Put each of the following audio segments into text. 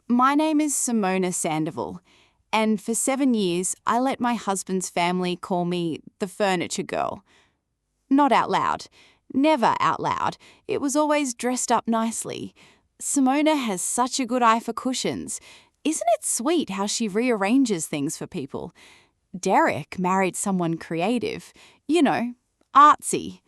My name is Simona Sandoval, and for 7 years I let my husband's family call me the furniture girl. Not out loud. Never out loud. It was always dressed up nicely. Simona has such a good eye for cushions. Isn't it sweet how she rearranges things for people? Derek married someone creative. Artsy.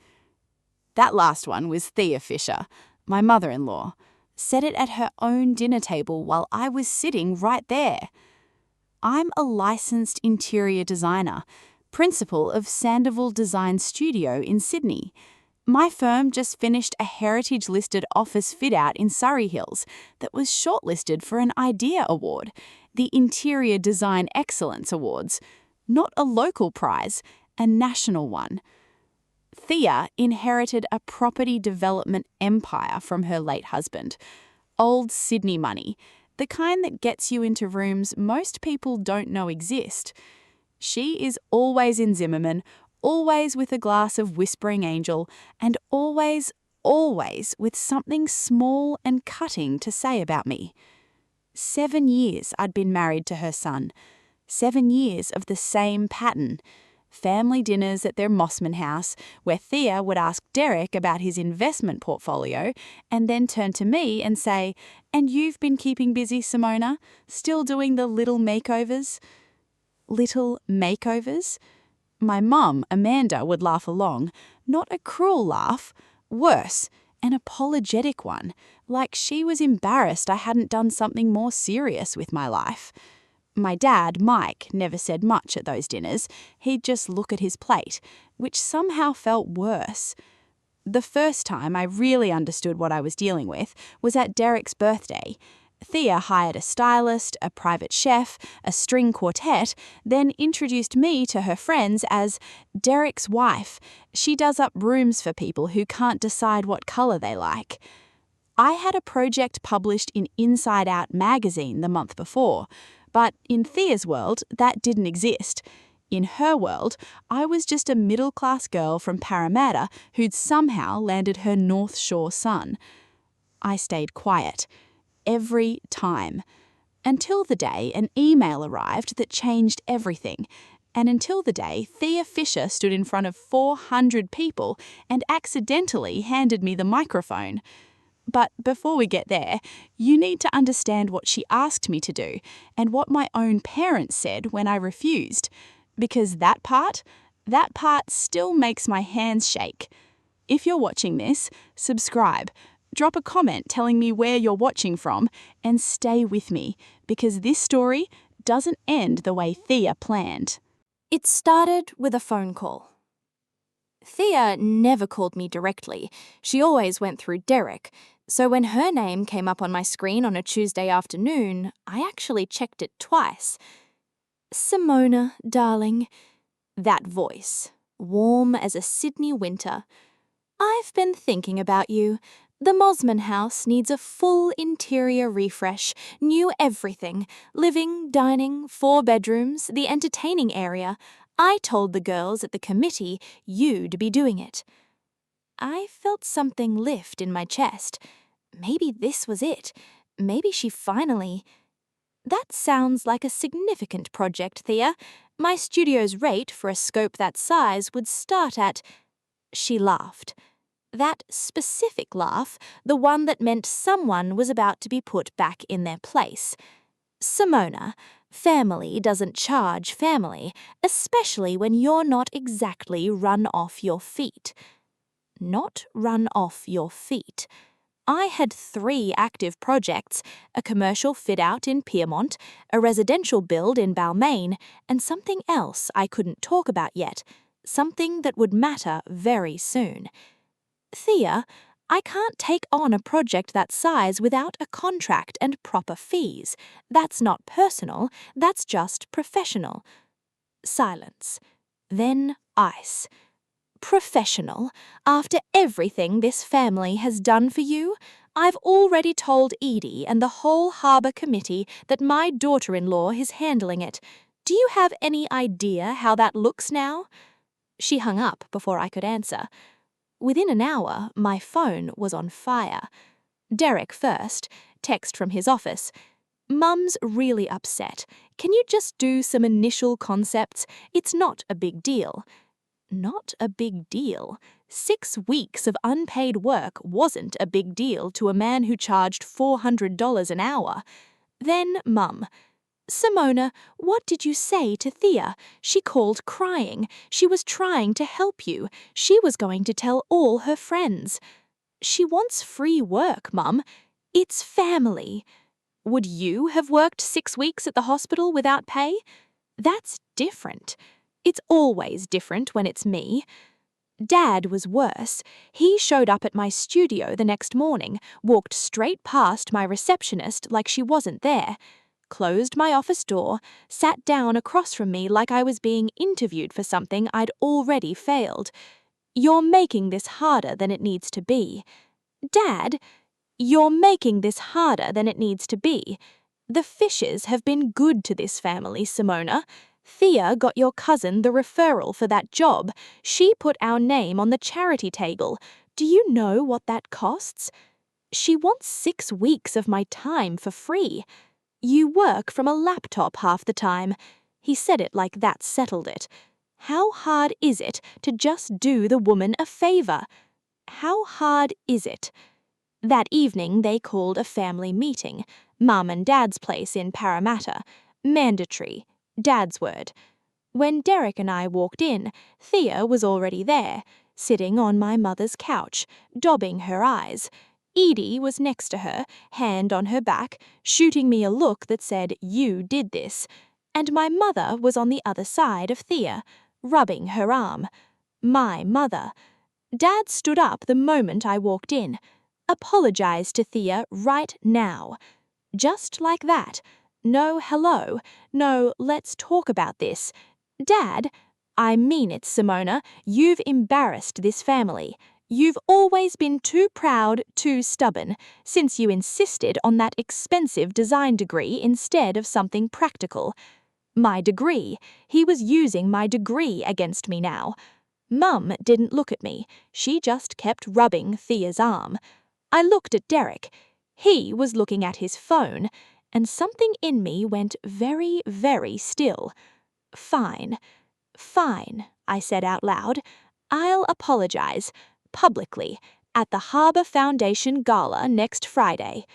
That last one was Thea Fisher, my mother-in-law. Set it at her own dinner table while I was sitting right there. I'm a licensed interior designer, principal of Sandoval Design Studio in Sydney. My firm just finished a heritage-listed office fit-out in Surrey Hills that was shortlisted for an IDEA Award, the Interior Design Excellence Awards. Not a local prize, a national one. Thea inherited a property development empire from her late husband. Old Sydney money, the kind that gets you into rooms most people don't know exist. She is always in Zimmerman, always with a glass of Whispering Angel, and always with something small and cutting to say about me. 7 years I'd been married to her son. 7 years of the same pattern. Family dinners at their Mossman house, where Thea would ask Derek about his investment portfolio and then turn to me and say, "And you've been keeping busy, Simona? Still doing the little makeovers?" Little makeovers? My mum, Amanda, would laugh along. Not a cruel laugh. Worse, an apologetic one, like she was embarrassed I hadn't done something more serious with my life. My dad, Mike, never said much at those dinners. He'd just look at his plate, which somehow felt worse. The first time I really understood what I was dealing with was at Derek's birthday. Thea hired a stylist, a private chef, a string quartet, then introduced me to her friends as Derek's wife. She does up rooms for people who can't decide what colour they like. I had a project published in Inside Out magazine the month before. But in Thea's world, that didn't exist. In her world, I was just a middle-class girl from Parramatta who'd somehow landed her North Shore son. I stayed quiet. Every time. Until the day an email arrived that changed everything. And until the day Thea Fisher stood in front of 400 people and accidentally handed me the microphone. But before we get there, you need to understand what she asked me to do and what my own parents said when I refused. Because that part still makes my hands shake. If you're watching this, subscribe. Drop a comment telling me where you're watching from and stay with me because this story doesn't end the way Thea planned. It started with a phone call. Thea never called me directly. She always went through Derek. So when her name came up on my screen on a Tuesday afternoon, I actually checked it twice. "Simona, darling." That voice, warm as a Sydney winter. "I've been thinking about you. The Mossman house needs a full interior refresh, new everything. Living, dining, 4 bedrooms, the entertaining area. I told the girls at the committee you'd be doing it." I felt something lift in my chest. Maybe this was it. Maybe she finally... "That sounds like a significant project, Thea. My studio's rate for a scope that size would start at..." She laughed. That specific laugh, the one that meant someone was about to be put back in their place. "Simona, family doesn't charge family, especially when you're not exactly run off your feet." Not run off your feet. I had 3 active projects, a commercial fit-out in Piedmont, a residential build in Balmain, and something else I couldn't talk about yet, something that would matter very soon. "Thea, I can't take on a project that size without a contract and proper fees. That's not personal, that's just professional." Silence. Then ice. "Professional? After everything this family has done for you? I've already told Edie and the whole harbour committee that my daughter-in-law is handling it. Do you have any idea how that looks now?" She hung up before I could answer. Within an hour, my phone was on fire. Derek first, text from his office. Mum's really upset. Can you just do some initial concepts? It's not a big deal. Not a big deal. 6 weeks of unpaid work wasn't a big deal to a man who charged $400 an hour. Then Mum. Simona, what did you say to Thea? She called crying. She was trying to help you. She was going to tell all her friends. She wants free work, Mum. It's family. Would you have worked 6 weeks at the hospital without pay? That's different. It's always different when it's me. Dad was worse. He showed up at my studio the next morning, walked straight past my receptionist like she wasn't there, closed my office door, sat down across from me like I was being interviewed for something I'd already failed. You're making this harder than it needs to be. Dad, you're making this harder than it needs to be. The Fishers have been good to this family, Simona. Thea got your cousin the referral for that job. She put our name on the charity table. Do you know what that costs? She wants 6 weeks of my time for free. You work from a laptop half the time. He said it like that settled it. How hard is it to just do the woman a favor? How hard is it? That evening they called a family meeting. Mum and Dad's place in Parramatta. Mandatory. Dad's word. When Derek and I walked in, Thea was already there, sitting on my mother's couch, daubing her eyes. Edie was next to her, hand on her back, shooting me a look that said, "You did this." And my mother was on the other side of Thea, rubbing her arm. My mother. Dad stood up the moment I walked in. Apologized to Thea right now. Just like that. No hello. No, let's talk about this. Dad, I mean it, Simona. You've embarrassed this family. You've always been too proud, too stubborn, since you insisted on that expensive design degree instead of something practical. My degree. He was using my degree against me now. Mum didn't look at me. She just kept rubbing Thea's arm. I looked at Derek. He was looking at his phone, and something in me went very, very still. Fine, I said out loud. I'll apologize, publicly, at the Harbour Foundation Gala next Friday.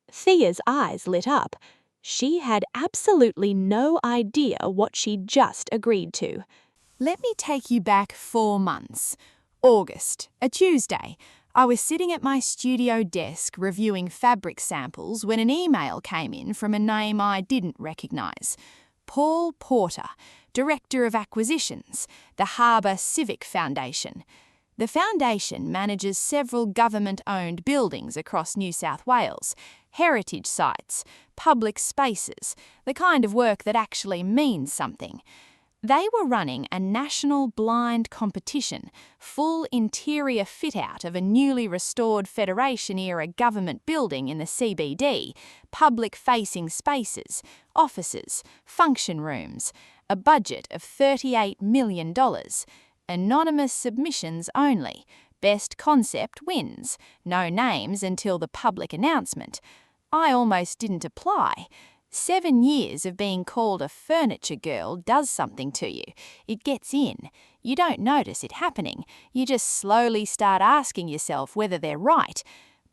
Thea's eyes lit up. She had absolutely no idea what she'd just agreed to. Let me take you back 4 months. August, a Tuesday. I was sitting at my studio desk reviewing fabric samples when an email came in from a name I didn't recognise. Paul Porter, Director of Acquisitions, the Harbour Civic Foundation. The foundation manages several government-owned buildings across New South Wales, heritage sites, public spaces, the kind of work that actually means something. They were running a national blind competition, full interior fit-out of a newly restored Federation-era government building in the CBD, public-facing spaces, offices, function rooms, a budget of $38 million. Anonymous submissions only. Best concept wins. No names until the public announcement. I almost didn't apply. 7 years of being called a furniture girl does something to you. It gets in. You don't notice it happening. You just slowly start asking yourself whether they're right.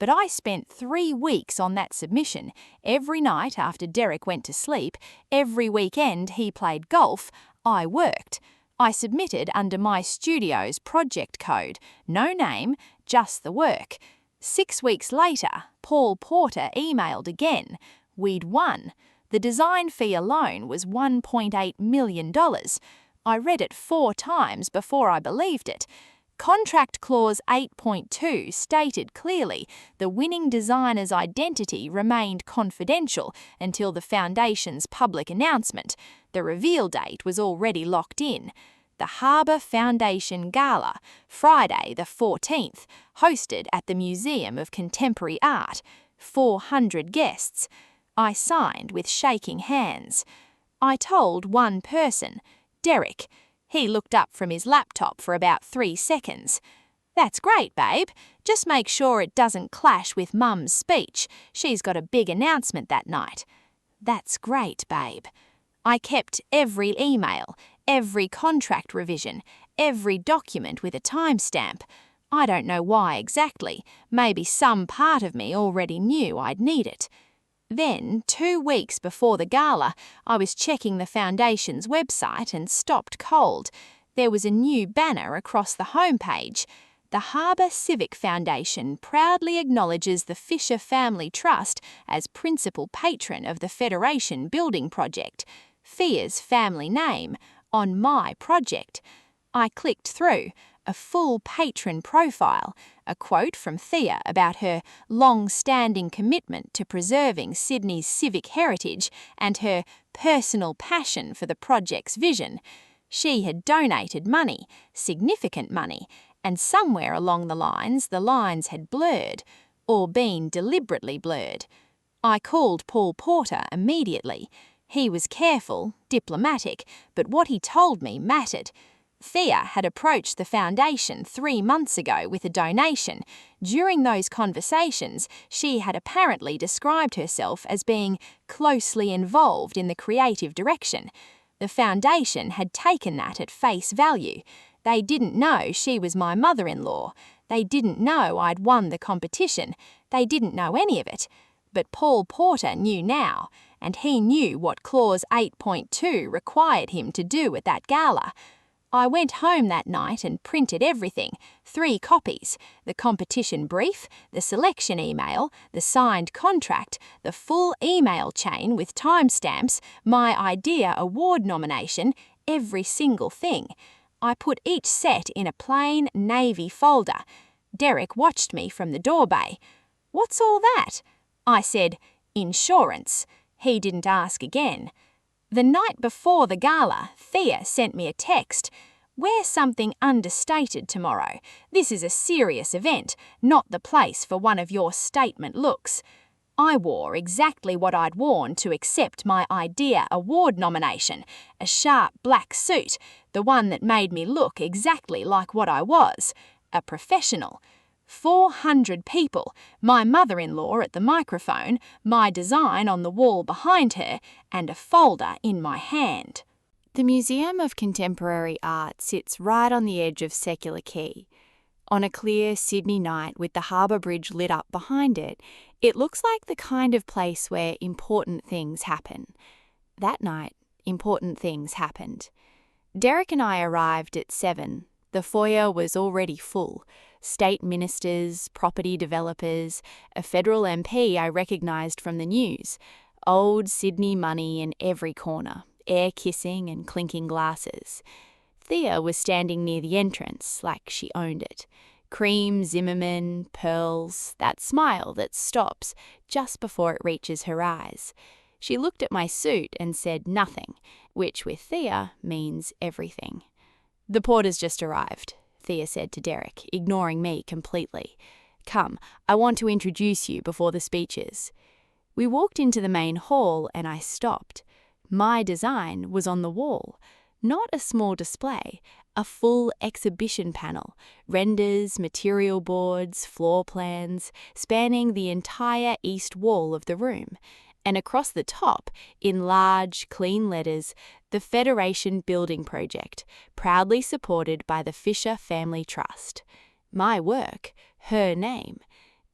But I spent 3 weeks on that submission. Every night after Derek went to sleep, every weekend he played golf, I worked. I submitted under my studio's project code. No name, just the work. 6 weeks later, Paul Porter emailed again. We'd won. The design fee alone was $1.8 million. I read it 4 times before I believed it. Contract Clause 8.2 stated clearly the winning designer's identity remained confidential until the foundation's public announcement. The reveal date was already locked in. The Harbour Foundation Gala, Friday the 14th, hosted at the Museum of Contemporary Art. 400 guests. I signed with shaking hands. I told one person, Derek. He looked up from his laptop for about 3 seconds. That's great, babe. Just make sure it doesn't clash with Mum's speech. She's got a big announcement that night. "That's great, babe." I kept every email, every contract revision, every document with a timestamp. I don't know why exactly. Maybe some part of me already knew I'd need it. Then, 2 weeks before the gala, I was checking the Foundation's website and stopped cold. There was a new banner across the homepage. The Harbour Civic Foundation proudly acknowledges the Fisher Family Trust as principal patron of the Federation building project, Thea's family name, on my project. I clicked through. A full patron profile, a quote from Thea about her long-standing commitment to preserving Sydney's civic heritage and her personal passion for the project's vision. She had donated money, significant money, and somewhere along the lines had blurred, or been deliberately blurred. I called Paul Porter immediately. He was careful, diplomatic, but what he told me mattered. Thea had approached the Foundation 3 months ago with a donation. During those conversations, she had apparently described herself as being closely involved in the creative direction. The Foundation had taken that at face value. They didn't know she was my mother-in-law. They didn't know I'd won the competition. They didn't know any of it. But Paul Porter knew now, and he knew what Clause 8.2 required him to do at that gala. I went home that night and printed everything, 3 copies, the competition brief, the selection email, the signed contract, the full email chain with timestamps, my idea award nomination, every single thing. I put each set in a plain navy folder. Derek watched me from the doorbay. "What's all that?" I said, "Insurance." He didn't ask again. The night before the gala, Thea sent me a text. "Wear something understated tomorrow. This is a serious event, not the place for one of your statement looks." I wore exactly what I'd worn to accept my idea award nomination, a sharp black suit, the one that made me look exactly like what I was, a professional. 400 people, my mother-in-law at the microphone, my design on the wall behind her, and a folder in my hand. The Museum of Contemporary Art sits right on the edge of Secular Quay. On a clear Sydney night with the harbour bridge lit up behind it, it looks like the kind of place where important things happen. That night, important things happened. Derek and I arrived at 7. The foyer was already full. State ministers, property developers, a federal MP I recognised from the news, old Sydney money in every corner, air kissing and clinking glasses. Thea was standing near the entrance, like she owned it. Cream, Zimmerman, pearls, that smile that stops just before it reaches her eyes. She looked at my suit and said nothing, which with Thea means everything. "The porter's just arrived," Thea said to Derek, ignoring me completely. "Come, I want to introduce you before the speeches." We walked into the main hall and I stopped. My design was on the wall. Not a small display, a full exhibition panel, renders, material boards, floor plans, spanning the entire east wall of the room. And across the top, in large, clean letters, the Federation Building Project, proudly supported by the Fisher Family Trust. My work, her name.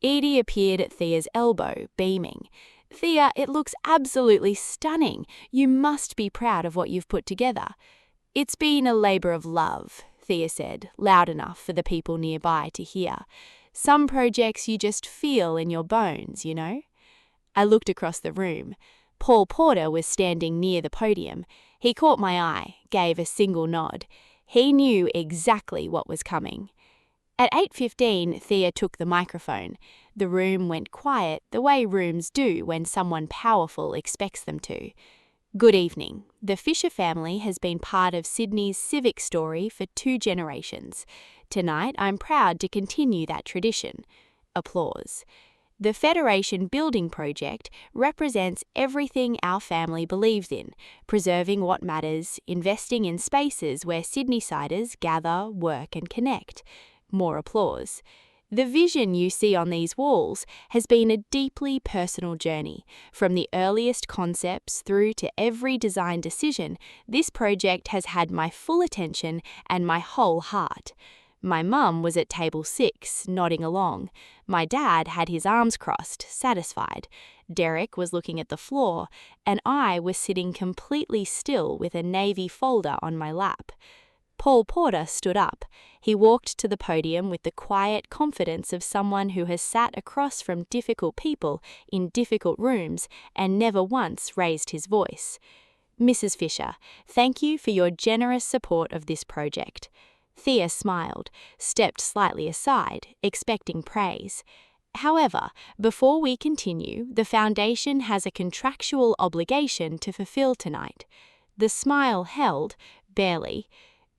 Edie appeared at Thea's elbow, beaming. "Thea, it looks absolutely stunning. You must be proud of what you've put together." "It's been a labour of love," Thea said, loud enough for the people nearby to hear. "Some projects you just feel in your bones, you know?" I looked across the room. Paul Porter was standing near the podium. He caught my eye, gave a single nod. He knew exactly what was coming. At 8:15, Thea took the microphone. The room went quiet, the way rooms do when someone powerful expects them to. "Good evening. The Fisher family has been part of Sydney's civic story for 2 generations. Tonight, I'm proud to continue that tradition." Applause. The Federation Building Project represents everything our family believes in, preserving what matters, investing in spaces where Sydneysiders gather, work and connect. More applause. The vision you see on these walls has been a deeply personal journey. From the earliest concepts through to every design decision, this project has had my full attention and my whole heart. My mum was at table 6, nodding along. My dad had his arms crossed, satisfied. Derek was looking at the floor, and I was sitting completely still with a navy folder on my lap. Paul Porter stood up. He walked to the podium with the quiet confidence of someone who has sat across from difficult people in difficult rooms and never once raised his voice. Mrs. Fisher, thank you for your generous support of this project. Thea smiled, stepped slightly aside, expecting praise. However, before we continue, the Foundation has a contractual obligation to fulfill tonight. The smile held, barely.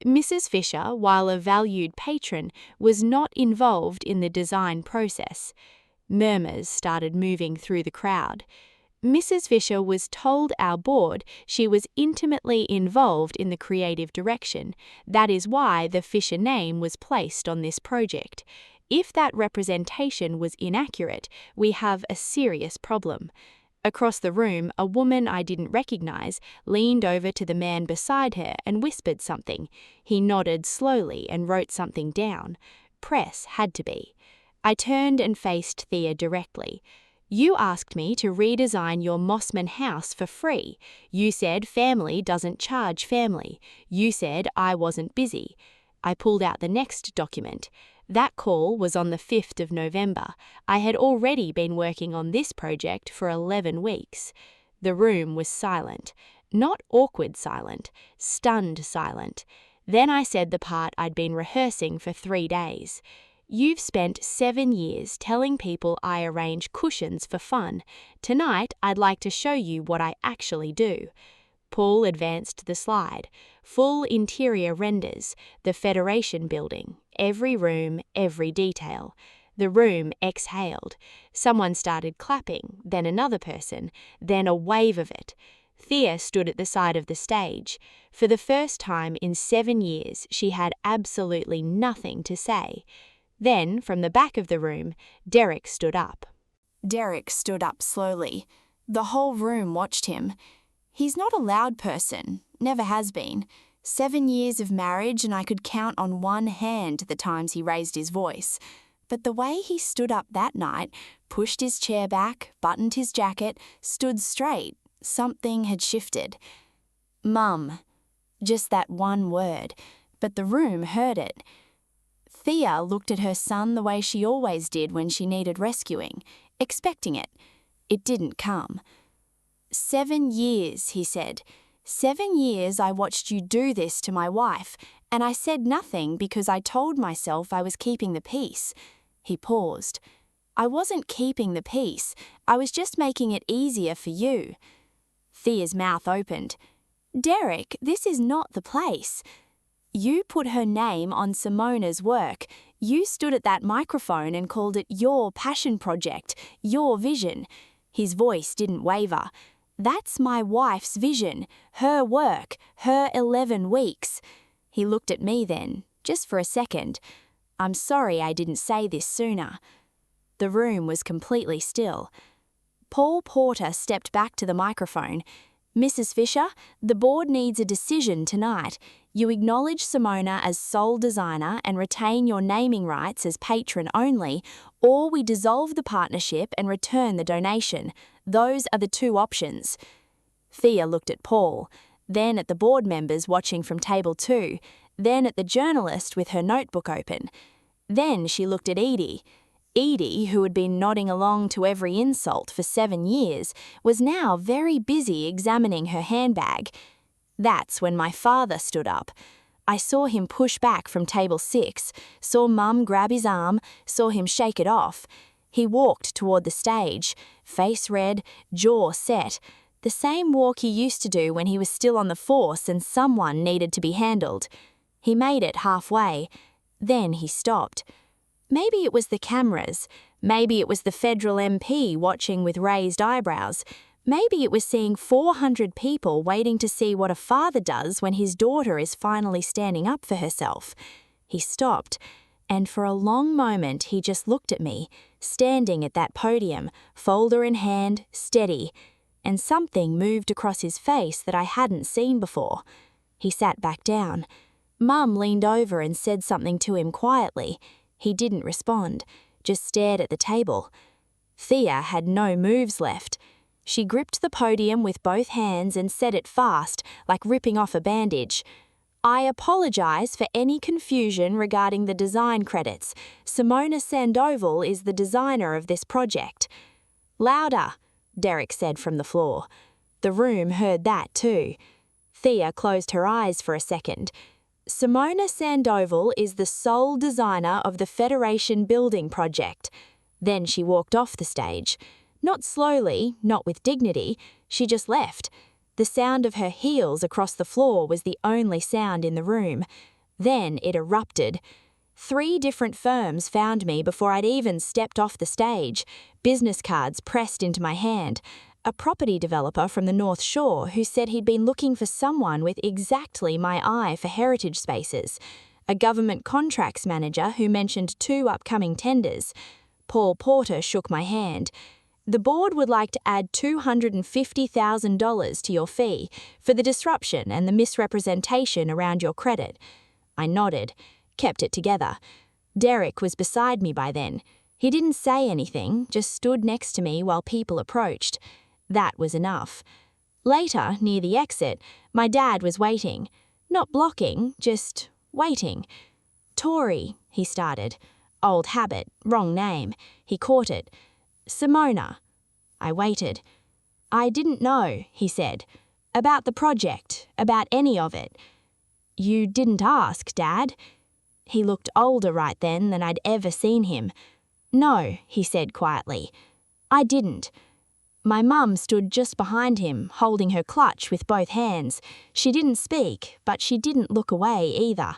Mrs. Fisher, while a valued patron, was not involved in the design process. Murmurs started moving through the crowd. Mrs. Fisher was told our board she was intimately involved in the creative direction. That is why the Fisher name was placed on this project. If that representation was inaccurate, we have a serious problem. Across the room, a woman I didn't recognize leaned over to the man beside her and whispered something. He nodded slowly and wrote something down. Press had to be. I turned and faced Thea directly. You asked me to redesign your Mossman house for free. You said family doesn't charge family. You said I wasn't busy. I pulled out the next document. That call was on the 5th of November. I had already been working on this project for 11 weeks. The room was silent. Not awkward silent, stunned silent. Then I said the part I'd been rehearsing for 3 days. You've spent 7 years telling people I arrange cushions for fun. Tonight, I'd like to show you what I actually do. Paul advanced the slide. Full interior renders, the Federation building, every room, every detail. The room exhaled. Someone started clapping, then another person, then a wave of it. Thea stood at the side of the stage. For the first time in 7 years, she had absolutely nothing to say. Then, from the back of the room, Derek stood up. Derek stood up slowly. The whole room watched him. He's not a loud person, never has been. 7 years of marriage and I could count on one hand the times he raised his voice. But the way he stood up that night, pushed his chair back, buttoned his jacket, stood straight, something had shifted. Mum. Just that one word, but the room heard it. Thea looked at her son the way she always did when she needed rescuing, expecting it. It didn't come. 7 years, he said. 7 years I watched you do this to my wife, and I said nothing because I told myself I was keeping the peace. He paused. I wasn't keeping the peace. I was just making it easier for you. Thea's mouth opened. Derek, this is not the place. You put her name on Simona's work. You stood at that microphone and called it your passion project, your vision. His voice didn't waver. That's my wife's vision, her work, her 11 weeks. He looked at me then, just for a second. I'm sorry I didn't say this sooner. The room was completely still. Paul Porter stepped back to the microphone. Mrs. Fisher, the board needs a decision tonight. You acknowledge Simona as sole designer and retain your naming rights as patron only, or we dissolve the partnership and return the donation. Those are the 2 options. Thea looked at Paul, then at the board members watching from table 2, then at the journalist with her notebook open. Then she looked at Edie. Edie, who had been nodding along to every insult for 7 years, was now very busy examining her handbag. That's when my father stood up. I saw him push back from table 6, saw Mum grab his arm, saw him shake it off. He walked toward the stage, face red, jaw set, the same walk he used to do when he was still on the force and someone needed to be handled. He made it halfway. Then he stopped. Maybe it was the cameras. Maybe it was the federal MP watching with raised eyebrows. Maybe it was seeing 400 people waiting to see what a father does when his daughter is finally standing up for herself. He stopped, And for a long moment he just looked at me, standing at that podium, folder in hand, steady, and something moved across his face that I hadn't seen before. He sat back down. Mum leaned over and said something to him quietly. He didn't respond, just stared at the table. Thea had no moves left. She gripped the podium with both hands and said it fast, like ripping off a bandage. "I apologize for any confusion regarding the design credits. Simona Sandoval is the designer of this project." "Louder," Derek said from the floor. The room heard that too. Thea closed her eyes for a second. "Simona Sandoval is the sole designer of the Federation building project." Then she walked off the stage. Not slowly, not with dignity, she just left. The sound of her heels across the floor was the only sound in the room. Then it erupted. 3 different firms found me before I'd even stepped off the stage, business cards pressed into my hand. A property developer from the North Shore who said he'd been looking for someone with exactly my eye for heritage spaces. A government contracts manager who mentioned 2 upcoming tenders. Paul Porter shook my hand. "The board would like to add $250,000 to your fee for the disruption and the misrepresentation around your credit." I nodded, kept it together. Derek was beside me by then. He didn't say anything, just stood next to me while people approached. That was enough. Later, near the exit, my dad was waiting. Not blocking, just waiting. "Tori," he started. Old habit, wrong name. He caught it. "Simona." I waited. "I didn't know," he said. "About the project, about any of it." "You didn't ask, Dad?" He looked older right then than I'd ever seen him. "No," he said quietly. "I didn't." My mum stood just behind him, holding her clutch with both hands. She didn't speak, but she didn't look away either.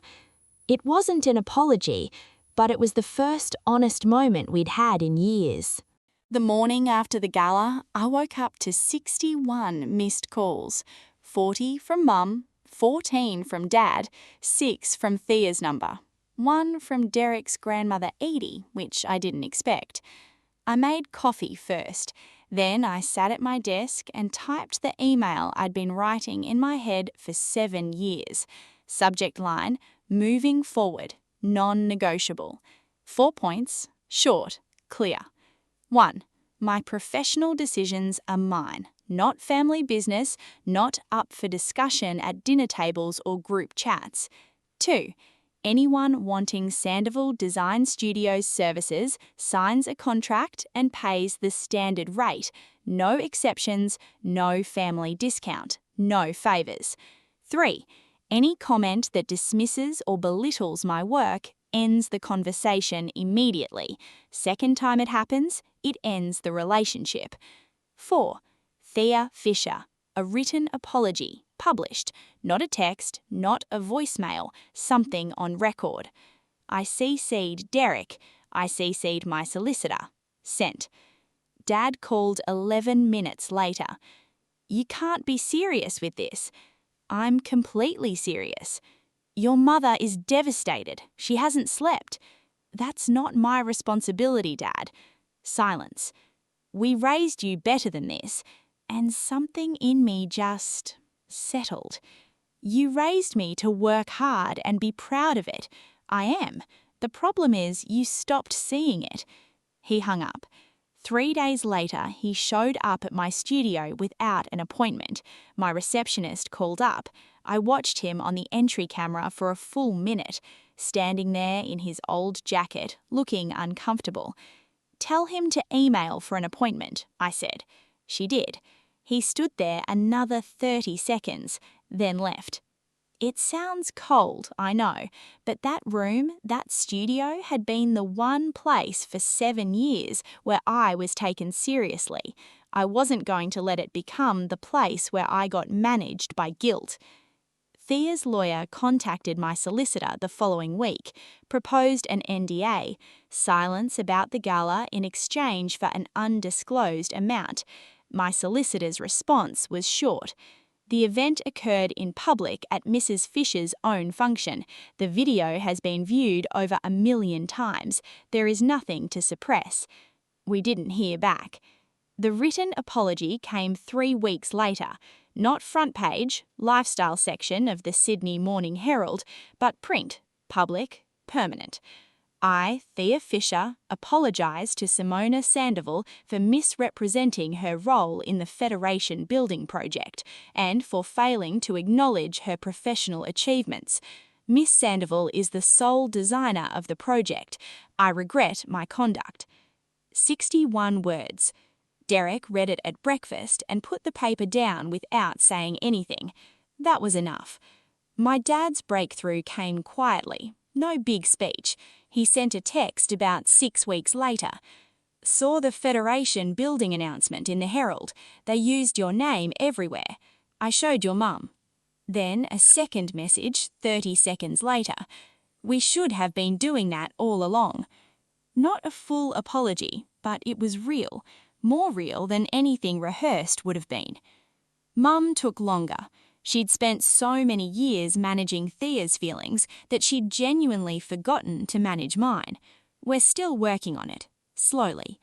It wasn't an apology, but it was the first honest moment we'd had in years. The morning after the gala, I woke up to 61 missed calls. 40 from Mum, 14 from Dad, 6 from Thea's number, 1 from Derek's grandmother Edie, which I didn't expect. I made coffee first. Then I sat at my desk and typed the email I'd been writing in my head for 7 years. Subject line, "Moving forward, non-negotiable." 4 points, short, clear. 1. My professional decisions are mine, not family business, not up for discussion at dinner tables or group chats. 2. Anyone wanting Sandoval Design Studios services signs a contract and pays the standard rate. No exceptions, no family discount, no favours. 3. Any comment that dismisses or belittles my work ends the conversation immediately. Second time it happens, it ends the relationship. 4. Thea Fisher. A written apology, published, not a text, not a voicemail, something on record. I CC'd Derek. I CC'd my solicitor. Sent. Dad called 11 minutes later. "You can't be serious with this." "I'm completely serious." "Your mother is devastated. She hasn't slept." "That's not my responsibility, Dad." Silence. "We raised you better than this." And something in me just settled. "You raised me to work hard and be proud of it. I am. The problem is you stopped seeing it." He hung up. 3 days later, he showed up at my studio without an appointment. My receptionist called up. I watched him on the entry camera for a full minute, standing there in his old jacket, looking uncomfortable. "Tell him to email for an appointment," I said. She did. He stood there another 30 seconds, then left. It sounds cold, I know, but that room, that studio, had been the one place for 7 years where I was taken seriously. I wasn't going to let it become the place where I got managed by guilt. Thea's lawyer contacted my solicitor the following week, proposed an NDA, silence about the gala in exchange for an undisclosed amount. My solicitor's response was short. The event occurred in public at Mrs. Fisher's own function. The video has been viewed over 1 million times. There is nothing to suppress. We didn't hear back. The written apology came 3 weeks later. Not front page, lifestyle section of the Sydney Morning Herald, but print, public, permanent. I, Thea Fisher, apologise to Simona Sandoval for misrepresenting her role in the Federation building project and for failing to acknowledge her professional achievements. Miss Sandoval is the sole designer of the project. I regret my conduct. 61 words. Derek read it at breakfast and put the paper down without saying anything. That was enough. My dad's breakthrough came quietly. No big speech. He sent a text about 6 weeks later. Saw the Federation building announcement in the Herald. They used your name everywhere. I showed your mum. Then a second message 30 seconds later. We should have been doing that all along. Not a full apology, but it was real. More real than anything rehearsed would have been. Mum took longer. She'd spent so many years managing Thea's feelings that she'd genuinely forgotten to manage mine. We're still working on it, slowly.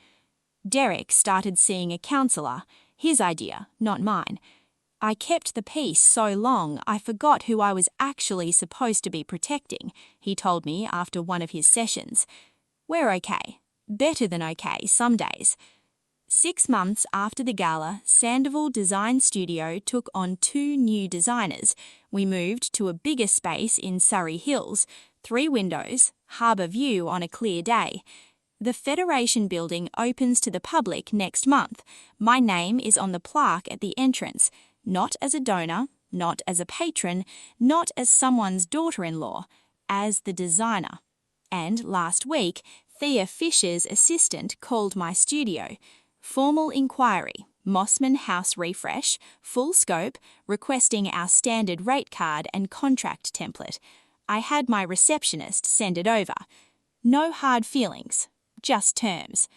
Derek started seeing a counsellor, his idea, not mine. I kept the peace so long I forgot who I was actually supposed to be protecting, he told me after one of his sessions. We're okay. Better than okay some days. 6 months after the gala, Sandoval Design Studio took on 2 new designers. We moved to a bigger space in Surrey Hills, 3 windows, harbour view on a clear day. The Federation building opens to the public next month. My name is on the plaque at the entrance, not as a donor, not as a patron, not as someone's daughter-in-law, as the designer. And last week, Thea Fisher's assistant called my studio. Formal inquiry, Mossman House refresh, full scope, requesting our standard rate card and contract template. I had my receptionist send it over. No hard feelings, just terms.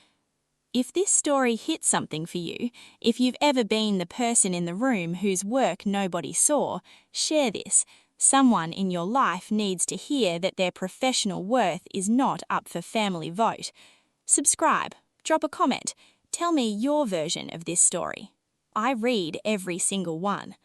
If this story hit something for you, if you've ever been the person in the room whose work nobody saw, share this. Someone in your life needs to hear that their professional worth is not up for family vote. Subscribe, drop a comment. Tell me your version of this story. I read every single one.